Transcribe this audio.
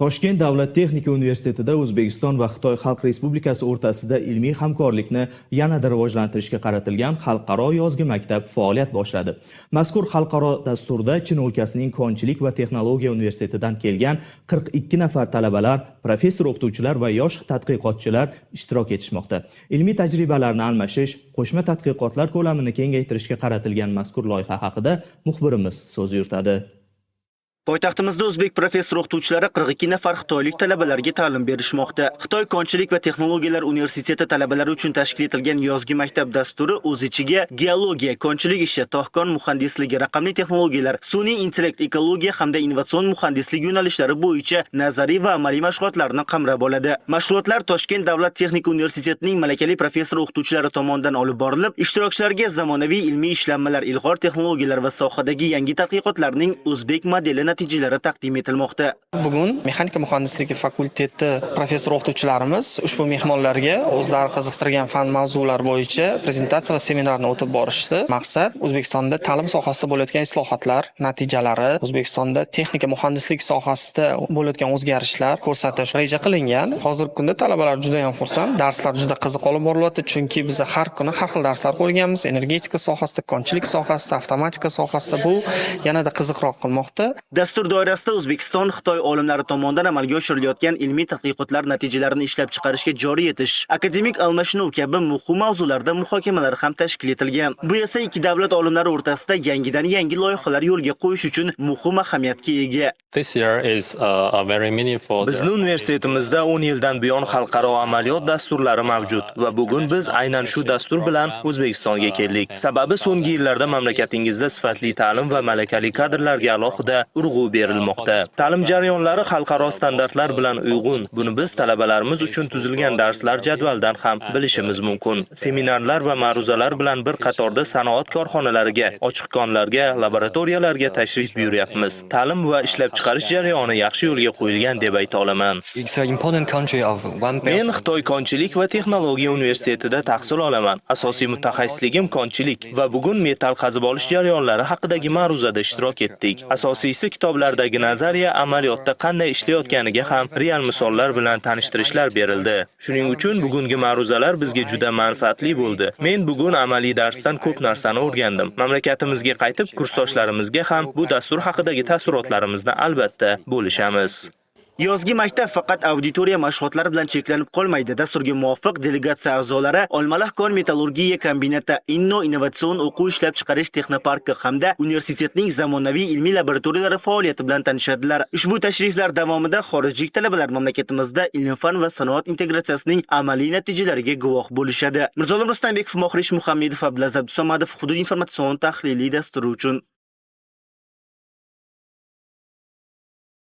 Toshkent davlat texnika universitetida O'zbekiston va Xitoy Xalq Respublikasi o'rtasida ilmiy hamkorlikni yanada rivojlantirishga qaratilgan xalqaro yozgi maktab faoliyat boshladi. Mazkur xalqaro dasturda Chin o'lkasining Konchilik va texnologiya universitetidan kelgan 42 nafar talabalar, professor o'qituvchilar va yosh tadqiqotchilar ishtirok etishmoqda. Ilmiy tajribalarni almashish, qo'shma tadqiqotlar ko'lamini kengaytirishga qaratilgan mazkur loyiha haqida muxbirimiz so'z yuritadi. Poytaxtimizda o'zbek professor o'qituvchilari 42 nafar xitoylik talabalarga ta'lim berishmoqda. Xitoy Konchilik va texnologiyalar universiteti talabalari uchun tashkil etilgan yozgi maktab dasturi o'z ichiga geologiya, konchilik ishi, tog'kon muhandisligi, raqamli texnologiyalar, sun'iy intellekt, ekologiya hamda innovatsion muhandislik yo'nalishlari bo'yicha nazariy va amaliy mashg'ulotlarni qamrab oladi. Mashg'ulotlar Toshkent davlat texnika universitetining malakali professor o'qituvchilari tomonidan olib borilib, ishtirokchilarga zamonaviy ilmiy ishlanmalar, ilg'or texnologiyalar va sohadagi yangi tadqiqotlarning o'zbek modeli natijalari taqdim etilmoqda. Bugun mexanika muhandisligi fakulteti professor o'qituvchilarimiz ushbu mehmonlarga o'zlari qiziqtirgan fan mavzular bo'yicha prezentatsiya va seminarni o'tib borishdi. Maqsad O'zbekistonda ta'lim sohasida bo'layotgan islohotlar natijalari, O'zbekistonda texnika muhandislik sohasida bo'layotgan o'zgarishlar ko'rsatish reja qilingan. Hozirgi kunda talabalar juda ham xursand, darslar juda qiziq olib borilyapti, chunki biz har kuni har xil darslar qo'yganmiz. Energetika sohasida, konchilik sohasida, avtomatika sohasida bu yanada qiziqroq qilmoqda. Dastur doirasida O'zbekiston Xitoy olimlari tomonidan amalga oshirilayotgan ilmiy tadqiqotlar natijalarini ishlab chiqarishga joriy etish, akademik almashinuv kabi muhim mavzularda muhokamalar ham tashkil etilgan. Bu esa ikki davlat olimlari o'rtasida yangidan yangi loyihalar yo'lga qo'yish uchun muhim ahamiyatga ega. Bizni universitetimizda 10 yildan buyon xalqaro amaliyot dasturlari mavjud va bugun biz aynan shu dastur bilan O'zbekistonga keldik. Sababi so'nggi yillarda mamlakatingizda sifatli ta'lim va malakali kadrlarga alohida urg'u berilmoqda. Ta'lim jarayonlari xalqaro standartlar bilan uyg'un. Buni biz talabalarimiz uchun tuzilgan darslar jadvaldan ham bilishimiz mumkin. Seminarlar va ma'ruzalar bilan bir qatorda sanoat korxonalariga, ochiq konlarga, laboratoriyalarga tashrif buyuryapmiz. Ta'lim va ishlab chiqarish jarayoni yaxshi yo'lga qo'yilgan deb ayta olaman. Men Xitoy Konchilik va texnologiya universitetida tahsil olaman. Asosiy mutaxassisligim konchilik va bugun metal qazib olish jarayonlari haqidagi ma'ruzada ishtirok etdik. Asosiysi kitoblardagi nazariya amaliyotda qanday ishlayotganiga ham real misollar bilan tanishtirishlar berildi. Shuning uchun bugungi ma'ruzalar bizga juda manfaatli bo'ldi. Men bugun amaliy darsdan ko'p narsani o'rgandim. Mamlakatimizga qaytib kursdoshlarimizga ham bu dastur haqidagi taassurotlarimizni albatta bo'lishamiz. Yozgi maktab faqat auditoriya mashg'ulotlari bilan cheklanib qolmaydi. Dasturga muvofiq delegatsiya a'zolari Olmaliq kon metallurgiya kombinati, innovatsion o'quv ishlab chiqarish texnoparki hamda universitetning zamonaviy ilmiy laboratoriyalari faoliyati bilan tanishadilar. Ushbu tashriflar davomida xorijlik talabalar mamlakatimizda ilm-fan va sanoat integratsiyasining amaliy natijalariga guvoh bo'lishadi. Mirzolim Rustambekov, Mohrish Muhammedov, Abdulaziz Abdusamadov, Hudud informatsion tahliliy dasturi uchun